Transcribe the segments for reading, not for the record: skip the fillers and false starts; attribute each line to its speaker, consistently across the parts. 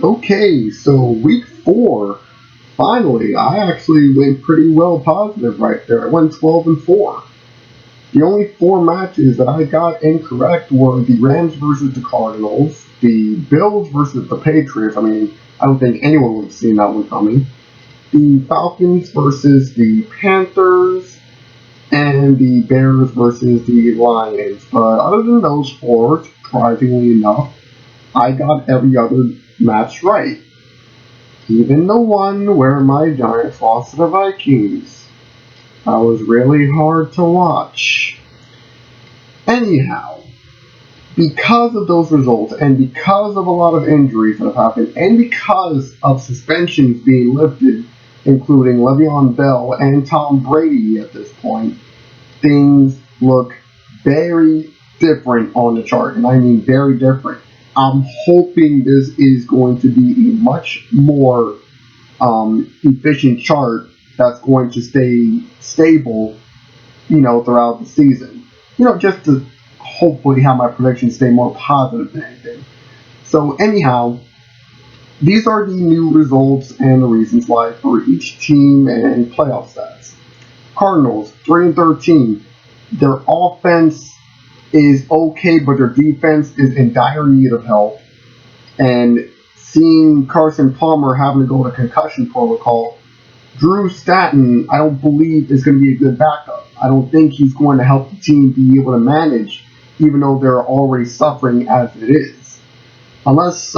Speaker 1: Okay, so week 4, finally, I actually went pretty well positive right there. I went 12-4. The only 4 matches that I got incorrect were the Rams versus the Cardinals, the Bills versus the Patriots. I mean, I don't think anyone would have seen that one coming. The Falcons versus the Panthers, and the Bears versus the Lions. But other than those 4, surprisingly enough, I got every other match right. Even the one where my Giants lost to the Vikings. That was really hard to watch. Anyhow, because of those results, and because of a lot of injuries that have happened, and because of suspensions being lifted, including Le'Veon Bell and Tom Brady at this point, things look very different on the chart, and I mean very different. I'm hoping this is going to be a much more efficient chart that's going to stay stable, throughout the season. Just to hopefully have my predictions stay more positive than anything. So anyhow, these are the new results and the reasons why for each team and playoff stats. Cardinals 3-13. Their offense is okay, but their defense is in dire need of help. And seeing Carson Palmer having to go to concussion protocol, Drew Stanton, I don't believe is going to be a good backup. I don't think he's going to help the team be able to manage, even though they're already suffering as it is. Unless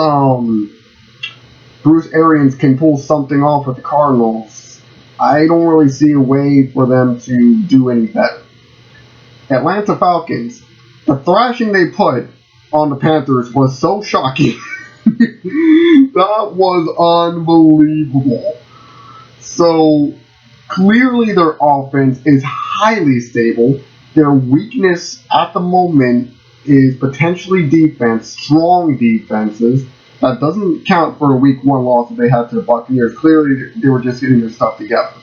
Speaker 1: Bruce Arians can pull something off with the Cardinals, I don't really see a way for them to do any better. Atlanta Falcons, the thrashing they put on the Panthers was so shocking. That was unbelievable. So clearly their offense is highly stable. Their weakness at the moment is potentially defense, strong defenses. That doesn't count for a week 1 loss that they had to the Buccaneers. Clearly they were just getting their stuff together.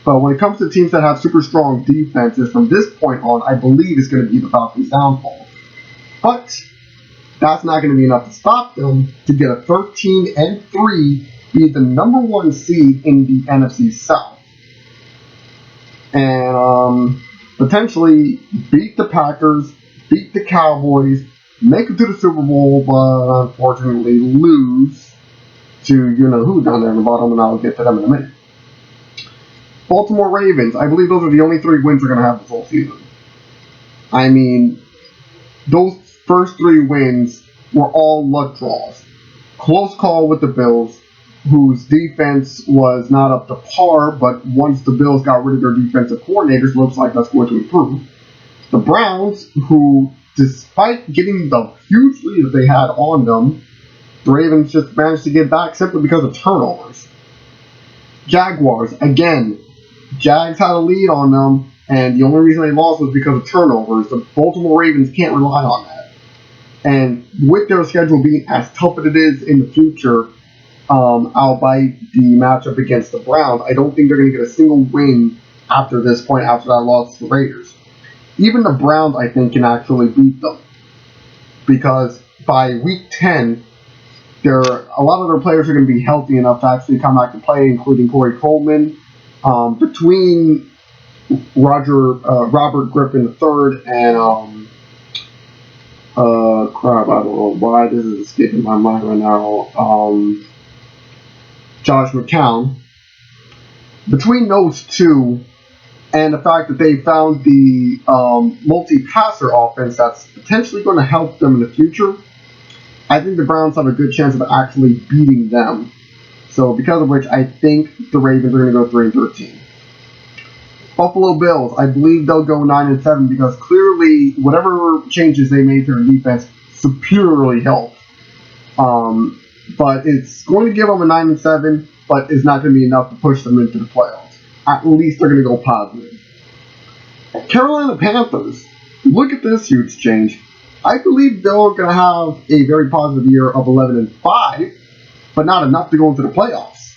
Speaker 1: But when it comes to teams that have super strong defenses, from this point on, I believe it's going to be the Falcons' downfall. But that's not going to be enough to stop them to get a 13-3, be the number 1 seed in the NFC South, and potentially beat the Packers, beat the Cowboys, make it to the Super Bowl, but unfortunately lose to who down there in the bottom, and I'll get to them in a minute. Baltimore Ravens, I believe those are the only 3 wins they're going to have this whole season. I mean, those first 3 wins were all luck draws. Close call with the Bills, whose defense was not up to par, but once the Bills got rid of their defensive coordinators, looks like that's going to improve. The Browns, who, despite getting the huge lead that they had on them, the Ravens just managed to get back simply because of turnovers. Jaguars, again, Jags had a lead on them, and the only reason they lost was because of turnovers. The Baltimore Ravens can't rely on that. And with their schedule being as tough as it is in the future, albeit the matchup against the Browns, I don't think they're going to get a single win after this point, after that loss to the Raiders. Even the Browns, I think, can actually beat them. Because by week 10, a lot of their players are going to be healthy enough to actually come back to play, including Corey Coleman. Between Robert Griffin III and I don't know why this is escaping my mind right now. Josh McCown. Between those 2, and the fact that they found the multi-passer offense that's potentially going to help them in the future, I think the Browns have a good chance of actually beating them. So because of which, I think the Ravens are going to go 3-13. Buffalo Bills, I believe they'll go 9-7 because clearly whatever changes they made to their defense superiorly helped. But it's going to give them a 9-7, but it's not going to be enough to push them into the playoffs. At least they're going to go positive. Carolina Panthers, look at this huge change. I believe they're going to have a very positive year of 11-5, but not enough to go into the playoffs.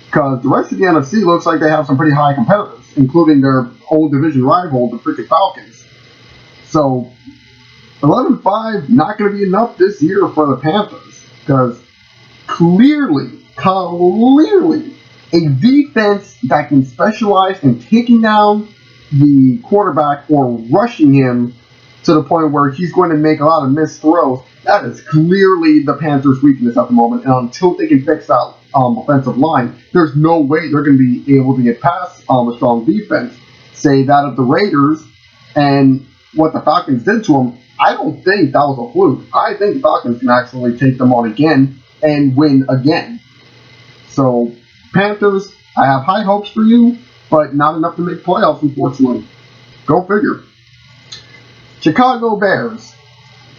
Speaker 1: Because the rest of the NFC looks like they have some pretty high competitors, including their old division rival, the freaking Falcons. So 11-5, not going to be enough this year for the Panthers. Because clearly a defense that can specialize in taking down the quarterback or rushing him to the point where he's going to make a lot of missed throws. That is clearly the Panthers' weakness at the moment. And until they can fix that offensive line, there's no way they're going to be able to get past a strong defense, say that of the Raiders. And what the Falcons did to them, I don't think that was a fluke. I think the Falcons can actually take them on again and win again. So, Panthers, I have high hopes for you, but not enough to make playoffs, unfortunately. Go figure. Chicago Bears.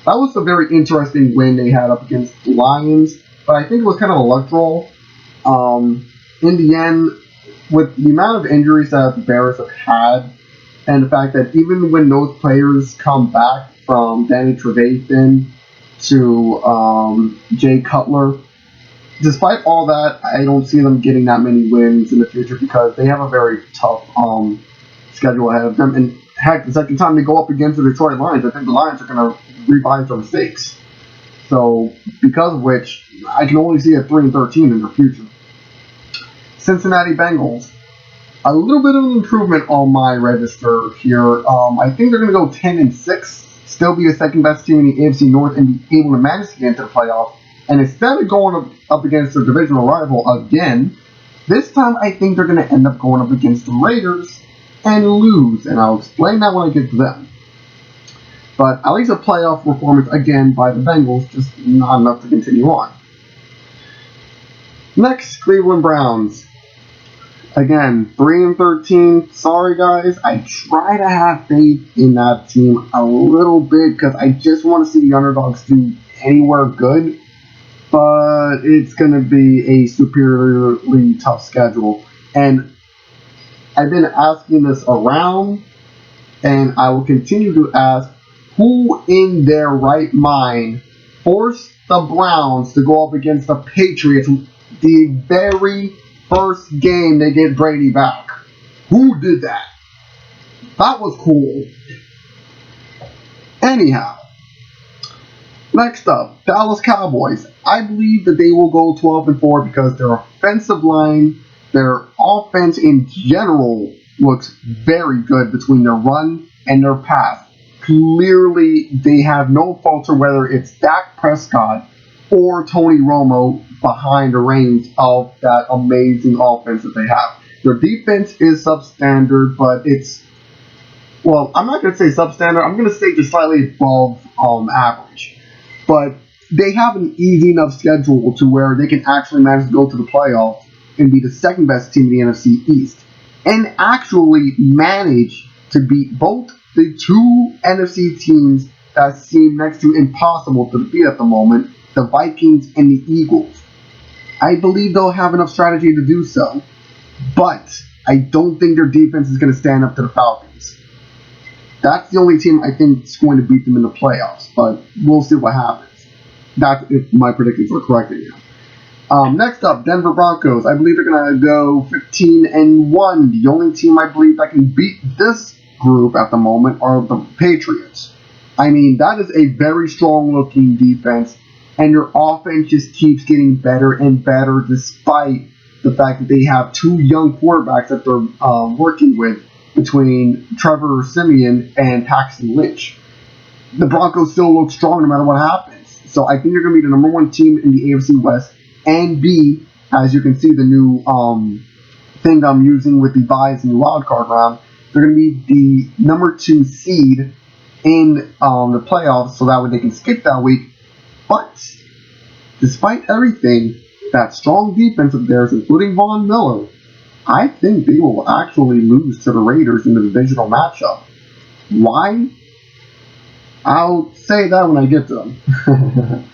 Speaker 1: That was a very interesting win they had up against the Lions, but I think it was kind of electoral. In the end, with the amount of injuries that the Bears have had, and the fact that even when those players come back, from Danny Trevathan to Jay Cutler, despite all that, I don't see them getting that many wins in the future because they have a very tough schedule ahead of them. And heck, the second time they go up against the Detroit Lions, I think the Lions are going to revise their mistakes. So, because of which, I can only see a 3-13 in their future. Cincinnati Bengals. A little bit of an improvement on my register here. I think they're going to go 10-6, still be the second best team in the AFC North, and be able to manage to get into the playoffs. And instead of going up against their divisional rival again, this time I think they're going to end up going up against the Raiders and lose. And I'll explain that when I get to them. But at least a playoff performance again by the Bengals, just not enough to continue on. Next, Cleveland Browns. Again, 3-13. Sorry, guys. I try to have faith in that team a little bit because I just want to see the underdogs do anywhere good. But it's going to be a superiorly tough schedule. And I've been asking this around, and I will continue to ask, who in their right mind forced the Browns to go up against the Patriots the very first game they get Brady back? Who did that? That was cool. Anyhow, next up, Dallas Cowboys. I believe that they will go 12-4 because their offensive line, their offense in general looks very good between their run and their pass. Clearly, they have no falter whether it's Dak Prescott or Tony Romo behind the reins of that amazing offense that they have. Their defense is substandard, but it's, well, I'm not going to say substandard. I'm going to say just slightly above average. But they have an easy enough schedule to where they can actually manage to go to the playoffs and be the second best team in the NFC East. And actually manage to beat both the two NFC teams that seem next to impossible to defeat at the moment, the Vikings and the Eagles. I believe they'll have enough strategy to do so, but I don't think their defense is going to stand up to the Falcons. That's the only team I think is going to beat them in the playoffs, but we'll see what happens. That's if my predictions are correct again. Next up, Denver Broncos. I believe they're going to go 15-1. The only team I believe that can beat this group at the moment are the Patriots. I mean, that is a very strong-looking defense, and your offense just keeps getting better and better despite the fact that they have two young quarterbacks that they're working with between Trevor Siemian and Paxton Lynch. The Broncos still look strong no matter what happens. So I think they're going to be the number one team in the AFC West. And B, as you can see, the new thing I'm using with the buys and the wild card round, they're going to be the number 2 seed in the playoffs, so that way they can skip that week. But despite everything, that strong defense of theirs, including Von Miller, I think they will actually lose to the Raiders in the divisional matchup. Why? I'll say that when I get to them.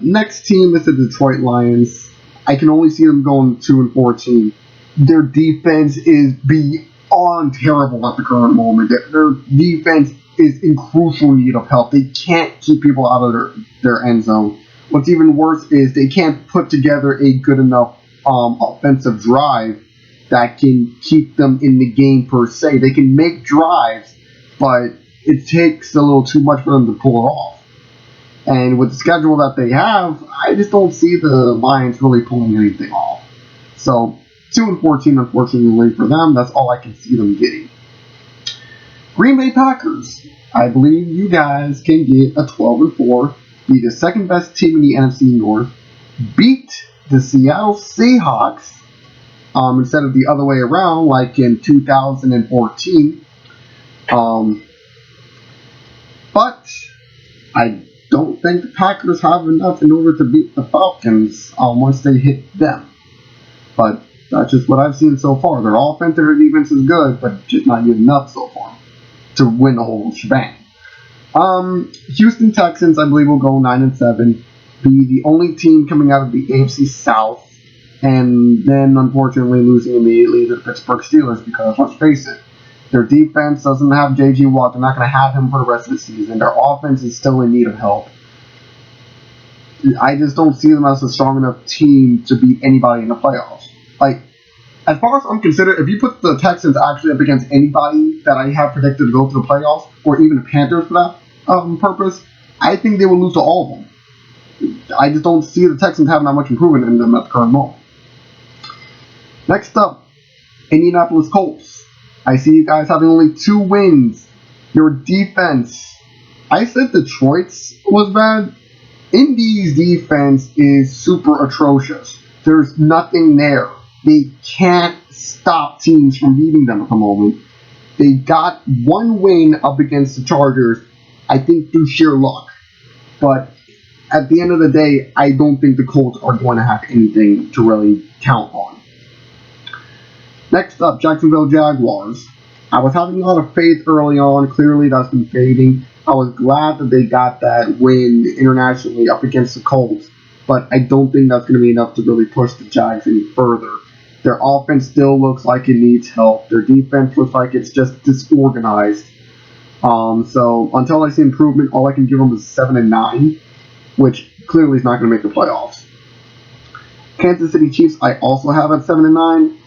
Speaker 1: Next team is the Detroit Lions. I can only see them going 2-14. Their defense is beyond terrible at the current moment. Their defense is in crucial need of help. They can't keep people out of their end zone. What's even worse is they can't put together a good enough offensive drive that can keep them in the game per se. They can make drives, but it takes a little too much for them to pull it off. And with the schedule that they have, I just don't see the Lions really pulling anything off. So 2-14, unfortunately for them, that's all I can see them getting. Green Bay Packers. I believe you guys can get a 12-4, be the second best team in the NFC North, beat the Seattle Seahawks instead of the other way around, like in 2014. But I don't think the Packers have enough in order to beat the Falcons once they hit them. But that's just what I've seen so far. Their offense and their defense is good, but just not good enough so far to win the whole shebang. Houston Texans, I believe, will go 9-7, be the only team coming out of the AFC South, and then unfortunately losing immediately to the Pittsburgh Steelers because, let's face it, their defense doesn't have J.J. Watt. They're not going to have him for the rest of the season. Their offense is still in need of help. I just don't see them as a strong enough team to beat anybody in the playoffs. Like, as far as I'm considered, if you put the Texans actually up against anybody that I have predicted to go to the playoffs, or even the Panthers for that purpose, I think they will lose to all of them. I just don't see the Texans having that much improvement in them at the current moment. Next up, Indianapolis Colts. I see you guys having only 2 wins. Your defense. I said Detroit's was bad. Indy's defense is super atrocious. There's nothing there. They can't stop teams from beating them at the moment. They got 1 win up against the Chargers, I think through sheer luck. But at the end of the day, I don't think the Colts are going to have anything to really count on. Next up, Jacksonville Jaguars. I was having a lot of faith early on. Clearly, that's been fading. I was glad that they got that win internationally up against the Colts, but I don't think that's going to be enough to really push the Jags any further. Their offense still looks like it needs help. Their defense looks like it's just disorganized. So until I see improvement, all I can give them is 7-9, which clearly is not going to make the playoffs. Kansas City Chiefs, I also have at 7-9,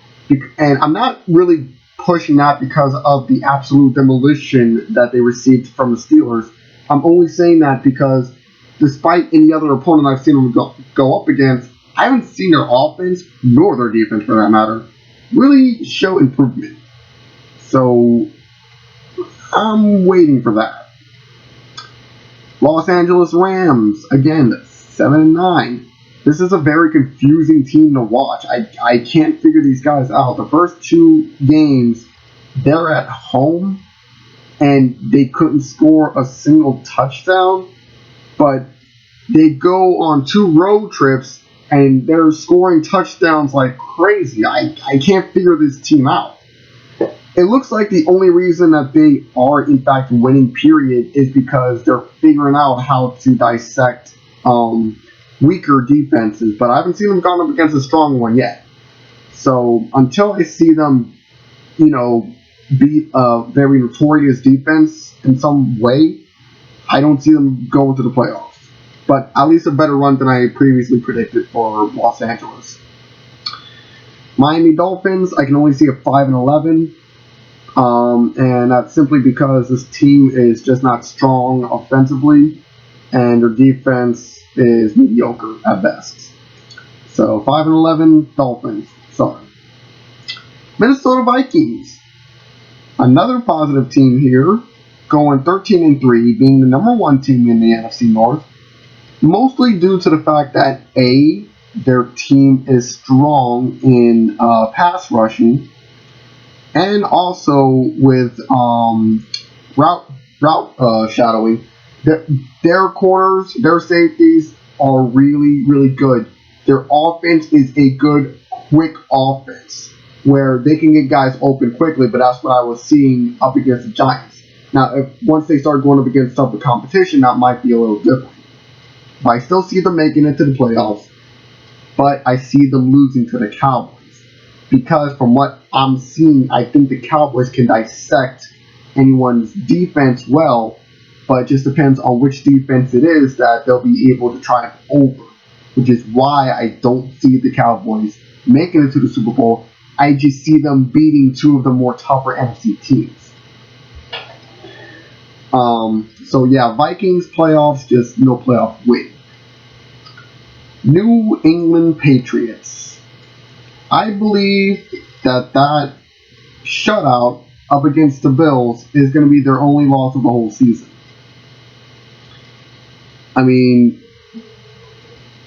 Speaker 1: and I'm not really pushing that because of the absolute demolition that they received from the Steelers. I'm only saying that because despite any other opponent I've seen them go up against, I haven't seen their offense, nor their defense for that matter, really show improvement. So I'm waiting for that. Los Angeles Rams, again, 7-9. This is a very confusing team to watch. I can't figure these guys out. The first 2 games, they're at home, and they couldn't score a single touchdown. But they go on 2 road trips, and they're scoring touchdowns like crazy. I can't figure this team out. It looks like the only reason that they are, in fact, winning, period, is because they're figuring out how to dissect weaker defenses, but I haven't seen them gone up against a strong one yet. So until I see them, beat a very notorious defense in some way, I don't see them going to the playoffs. But at least a better run than I previously predicted for Los Angeles. Miami Dolphins, I can only see a 5-11. And that's simply because this team is just not strong offensively, and their defense is mediocre at best. So 5-11 Dolphins. Sorry. Minnesota Vikings. Another positive team here, going 13-3, being the number 1 team in the NFC North, mostly due to the fact that A, their team is strong in pass rushing, and also with route shadowing. Their corners, their safeties are really, really good. Their offense is a good, quick offense where they can get guys open quickly, but that's what I was seeing up against the Giants. Now, once they start going up against tougher competition, that might be a little different. But I still see them making it to the playoffs, but I see them losing to the Cowboys. Because from what I'm seeing, I think the Cowboys can dissect anyone's defense well, but it just depends on which defense it is that they'll be able to triumph over, which is why I don't see the Cowboys making it to the Super Bowl. I just see them beating 2 of the more tougher NFC teams. So yeah, Vikings playoffs, just no playoff win. New England Patriots. I believe that shutout up against the Bills is going to be their only loss of the whole season. I mean,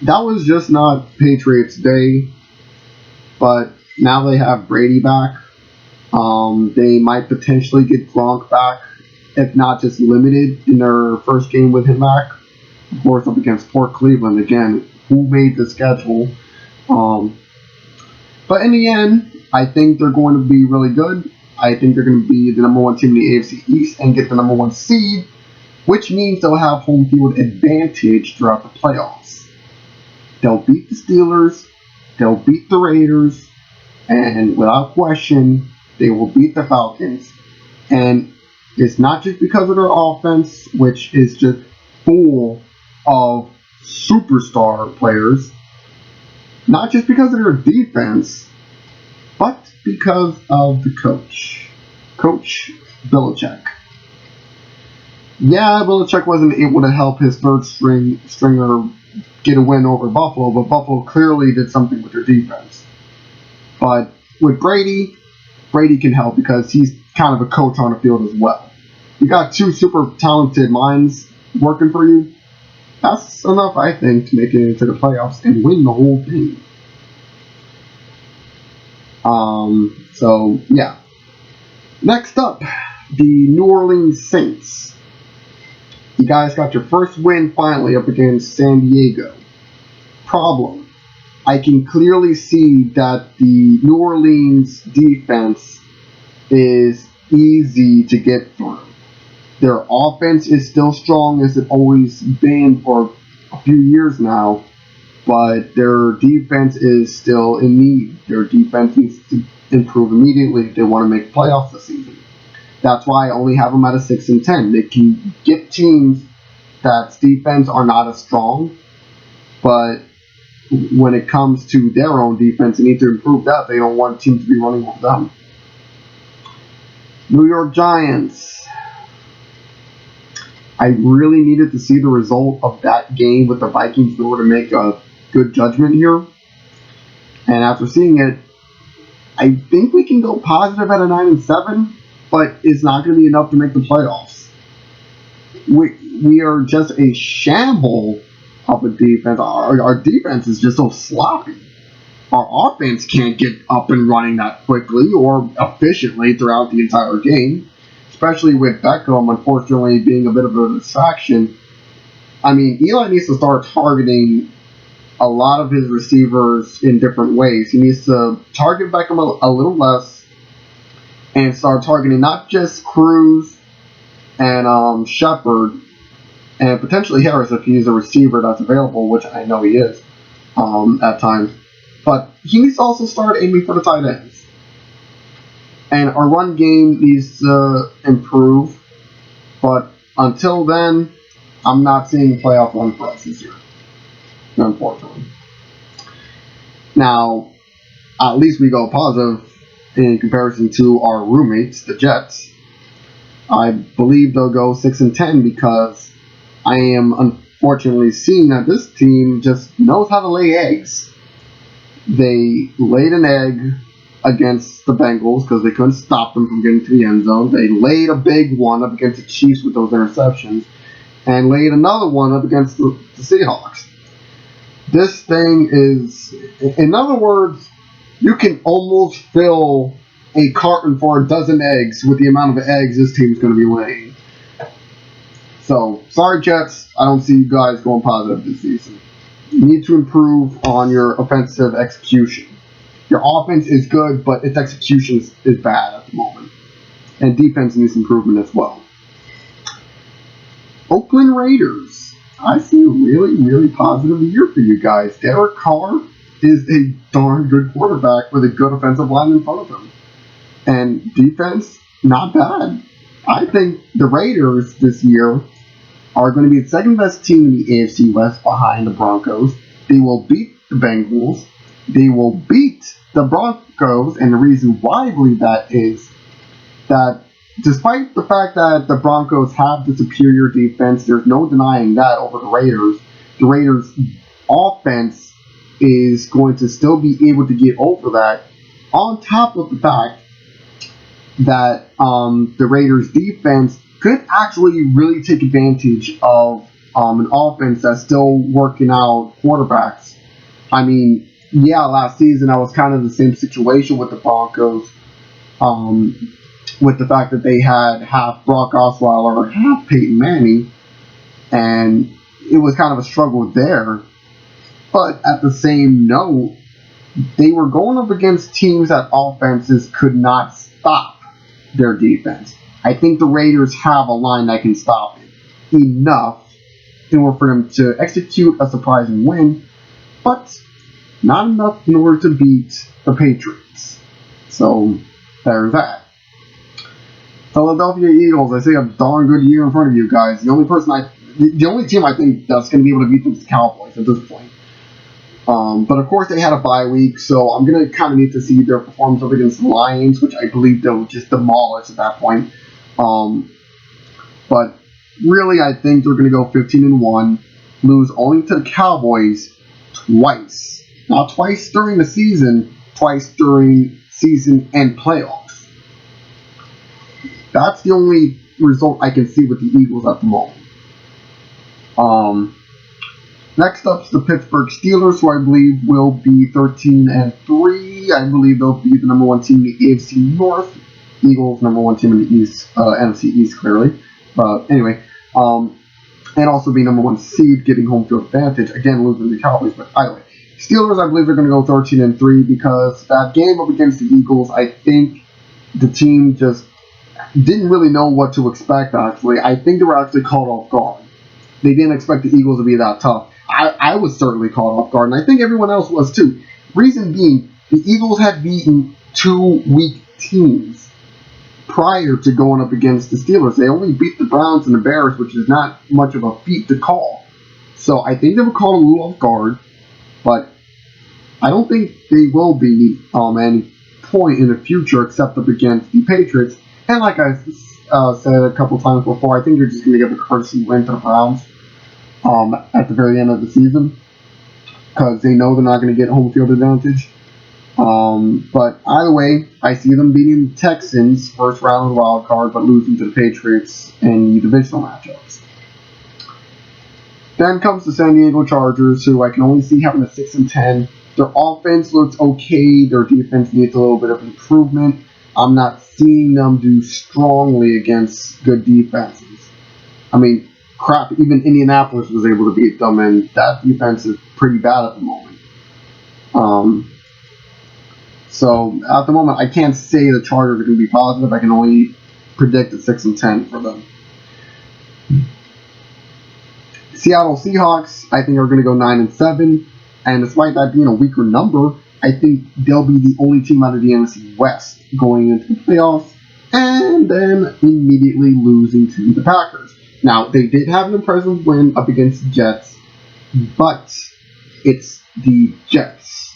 Speaker 1: that was just not Patriots Day, but now they have Brady back. They might potentially get Gronk back, if not just limited in their first game with him back. Of course, up against Port Cleveland again. Who made the schedule? But in the end, I think they're going to be really good. I think they're going to be the number one team in the AFC East and get the number one seed, which means they'll have home field advantage throughout the playoffs. They'll beat the Steelers, they'll beat the Raiders, and without question, they will beat the Falcons. And it's not just because of their offense, which is just full of superstar players, not just because of their defense, but because of the coach, Coach Belichick. Yeah, Belichick wasn't able to help his third stringer get a win over Buffalo, but Buffalo clearly did something with their defense. But with Brady can help because he's kind of a coach on the field as well. You got two super talented minds working for you. That's enough, I think, to make it into the playoffs and win the whole thing. So, yeah. Next up, the New Orleans Saints. You guys got your first win finally up against San Diego. Problem. I can clearly see that the New Orleans defense is easy to get through. Their offense is still strong as it always been for a few years now, but their defense is still in need. Their defense needs to improve immediately if they want to make playoffs this season. That's why I only have them at a 6-10. They can get teams that's defense are not as strong, but when it comes to their own defense, they need to improve that. They don't want teams to be running over them. New York Giants. I really needed to see the result of that game with the Vikings in order to make a good judgment here. And after seeing it, I think we can go positive at a 9-7, but it's not going to be enough to make the playoffs. We are just a shamble of a defense. Our defense is just so sloppy. Our offense can't get up and running that quickly or efficiently throughout the entire game, especially with Beckham, unfortunately, being a bit of a distraction. I mean, Eli needs to start targeting a lot of his receivers in different ways. He needs to target Beckham a little less and start targeting not just Cruz and Shepard and potentially Harris if he's a receiver that's available, which I know he is at times. But he needs to also start aiming for the tight ends. And our run game needs to improve. But until then, I'm not seeing a playoff run for us this year, unfortunately. Now, at least we go positive in comparison to our roommates, the Jets. I believe they'll go 6-10 because I am unfortunately seeing that this team just knows how to lay eggs. They laid an egg against the Bengals because they couldn't stop them from getting to the end zone. They laid a big one up against the Chiefs with those interceptions and laid another one up against the Seahawks. This thing is, in other words, you can almost fill a carton for a dozen eggs with the amount of eggs this team is going to be laying. So, sorry Jets, I don't see you guys going positive this season. You need to improve on your offensive execution. Your offense is good, but its execution is bad at the moment. And defense needs improvement as well. Oakland Raiders. I see a really, really positive year for you guys. Derek Carr is a darn good quarterback with a good offensive line in front of him. And defense, not bad. I think the Raiders this year are going to be the second best team in the AFC West behind the Broncos. They will beat the Bengals. They will beat the Broncos, and the reason why I believe that is that despite the fact that the Broncos have the superior defense, there's no denying that over the Raiders. The Raiders' offense is going to still be able to get over that, on top of the fact that the Raiders' defense could actually really take advantage of an offense that's still working out quarterbacks. I mean, yeah, last season I was kind of the same situation with the Broncos, with the fact that they had half Brock Osweiler, half Peyton Manning, and it was kind of a struggle there. But at the same note, they were going up against teams that offenses could not stop their defense. I think the Raiders have a line that can stop it enough in order for them to execute a surprising win, but not enough in order to beat the Patriots. So there's that. Philadelphia Eagles, I say a darn good year in front of you guys. The only team I think that's going to be able to beat them is the Cowboys at this point. But of course they had a bye week, so I'm going to kind of need to see their performance up against the Lions, which I believe they'll just demolish at that point. But really, I think they're going to go 15-1, lose only to the Cowboys twice. Not twice during the season, twice during season and playoffs. That's the only result I can see with the Eagles at the moment. Next up is the Pittsburgh Steelers, who I believe will be 13-3. I believe they'll be the number one team in the AFC North. Eagles, number one team in the East, NFC East, clearly. But anyway, and also be number one seed, getting home field advantage. Again, losing to the Cowboys, but either way. Steelers, I believe they're going to go 13-3 because that game up against the Eagles, I think the team just didn't really know what to expect, actually. I think they were actually caught off guard. They didn't expect the Eagles to be that tough. I was certainly caught off guard, and I think everyone else was too. Reason being, the Eagles had beaten two weak teams prior to going up against the Steelers. They only beat the Browns and the Bears, which is not much of a feat to call. So I think they were caught a little off guard, but I don't think they will be any point in the future except up against the Patriots. And like I said a couple times before, I think you're just going to give a courtesy win to the Browns at the very end of the season because they know they're not going to get home field advantage. But either way, I see them beating the Texans first round of the wild card, but losing to the Patriots in the divisional matchups. Then comes the San Diego Chargers, who I can only see having a 6-10. Their offense looks okay. Their defense needs a little bit of improvement. I'm not seeing them do strongly against good defenses. I mean, crap, even Indianapolis was able to beat them, and that defense is pretty bad at the moment. So at the moment, I can't say the Chargers are going to be positive. I can only predict a 6-10 for them. Seattle Seahawks, I think, are going to go 9-7, and despite that being a weaker number, I think they'll be the only team out of the NFC West going into the playoffs, and then immediately losing to the Packers. Now, they did have an impressive win up against the Jets, but it's the Jets.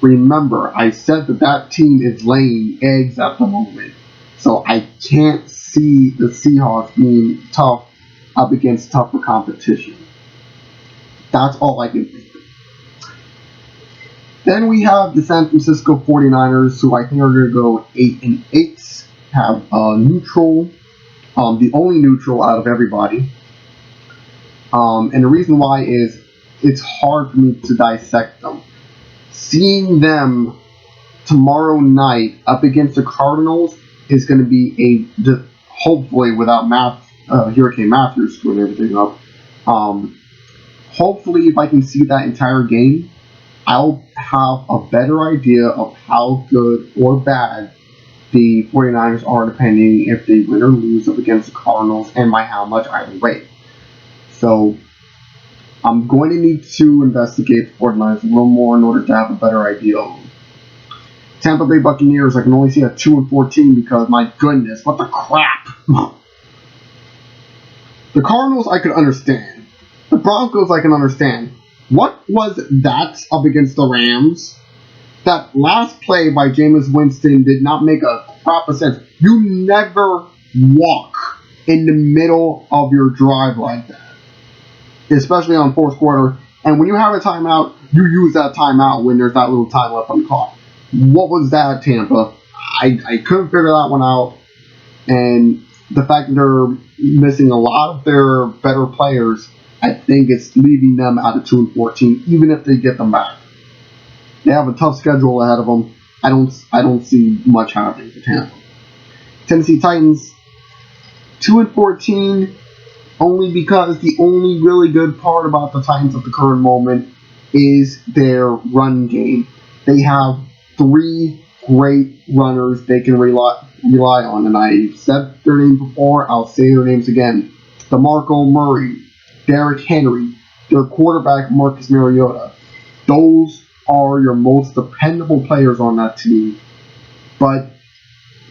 Speaker 1: Remember, I said that team is laying eggs at the moment, so I can't see the Seahawks being tough up against tougher competition. That's all I can think. Then we have the San Francisco 49ers, who I think are going to go 8-8, have a neutral, the only neutral out of everybody. And the reason why is it's hard for me to dissect them. Seeing them tomorrow night up against the Cardinals is going to be hopefully without Hurricane Matthew screwing everything up. Hopefully, if I can see that entire game, I'll have a better idea of how good or bad the 49ers are, depending if they win or lose up against the Cardinals and by how much either way. So I'm going to need to investigate the 49ers a little more in order to have a better idea of them. Tampa Bay Buccaneers, I can only see a 2-14 because, my goodness, what the crap. The Cardinals, I could understand. The Broncos, I can understand. What was that up against the Rams? That last play by Jameis Winston did not make a crap of sense. You never walk in the middle of your drive like that, especially on fourth quarter. And when you have a timeout, you use that timeout when there's that little time left on the clock. What was that, Tampa? I couldn't figure that one out. And the fact that they're missing a lot of their better players, I think it's leaving them out of 2-14, even if they get them back. They have a tough schedule ahead of them. I don't see much happening for Tampa. Tennessee Titans, 2-14, only because the only really good part about the Titans at the current moment is their run game. They have 3 great runners they can rely on, and I said their names before, I'll say their names again. DeMarco Murray, Derrick Henry, their quarterback Marcus Mariota. Those are your most dependable players on that team, but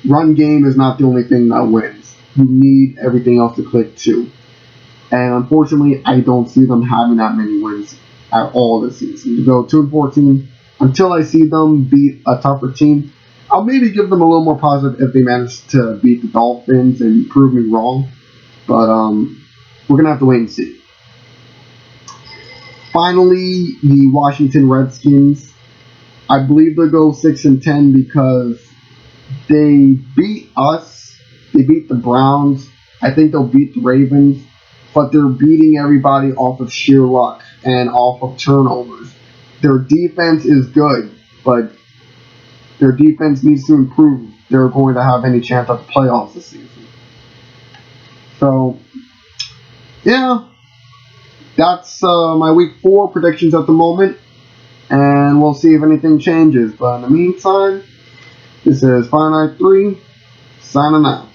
Speaker 1: run game is not the only thing that wins. You need everything else to click too. And unfortunately, I don't see them having that many wins at all this season. To go 2-14, until I see them beat a tougher team, I'll maybe give them a little more positive if they manage to beat the Dolphins and prove me wrong. But we're going to have to wait and see. Finally, the Washington Redskins. I believe they'll go 6-10 because they beat us. They beat the Browns. I think they'll beat the Ravens. But they're beating everybody off of sheer luck and off of turnovers. Their defense is good, but their defense needs to improve if they're going to have any chance at the playoffs this season. So, yeah, that's my Week 4 predictions at the moment, and we'll see if anything changes. But in the meantime, this is Fireknight 3, signing out.